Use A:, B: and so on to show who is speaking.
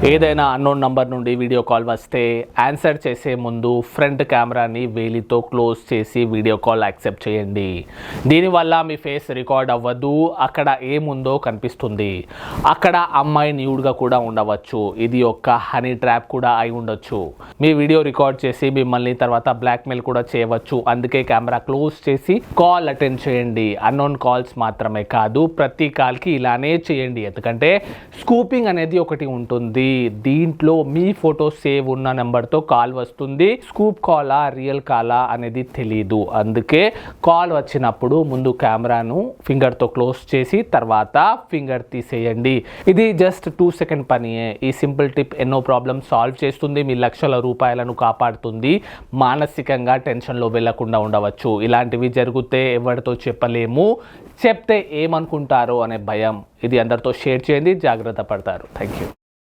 A: ఏదైనా unknown number నుండి video call వస్తే ఆన్సర్ చేసే ముందు ఫ్రంట్ కెమెరాని వేలితో క్లోజ్ చేసి వీడియో కాల్ యాక్సెప్ట్ చేయండి. దీనివల్ల మీ ఫేస్ రికార్డ్ అవ్వదు, అక్కడ ఏముందో కనిపిస్తుంది. అక్కడ అమ్మాయి న్యూడ్గా కూడా ఉండవచ్చు. ఇది ఒక హనీ ట్రాప్ కూడా అయి ఉండొచ్చు. మీ వీడియో రికార్డ్ చేసి మిమ్మల్ని తర్వాత బ్లాక్మెయిల్ కూడా చేయవచ్చు. అందుకే కెమెరా క్లోజ్ చేసి కాల్ అటెండ్ చేయండి. అన్నోన్ కాల్స్ మాత్రమే కాదు, ప్రతి కాల్కి ఇలానే చేయండి. ఎందుకంటే స్కూపింగ్ అనేది ఒకటి ఉంటుంది. దీంట్లో మీ ఫోటో సేవ్ ఉన్న నెంబర్తో కాల్ వస్తుంది. స్కూప్ కాలా రియల్ కాలా అనేది తెలీదు. అందుకే కాల్ వచ్చినప్పుడు ముందు కెమెరాను ఫింగర్తో క్లోజ్ చేసి తర్వాత ఫింగర్ తీసేయండి. ఇది జస్ట్ 2 సెకండ్ పనియే. ఈ సింపుల్ టిప్ ఎన్నో ప్రాబ్లమ్స్ సాల్వ్ చేస్తుంది. మీ లక్షల రూపాయలను కాపాడుతుంది. మానసికంగా టెన్షన్లో వెళ్లకుండా ఉండవచ్చు. ఇలాంటివి జరిగితే ఎవరితో చెప్పలేము, చెప్తే ఏమనుకుంటారో అనే భయం. ఇది అందరితో షేర్ చేయండి, జాగ్రత్త పడతారు. Thank you.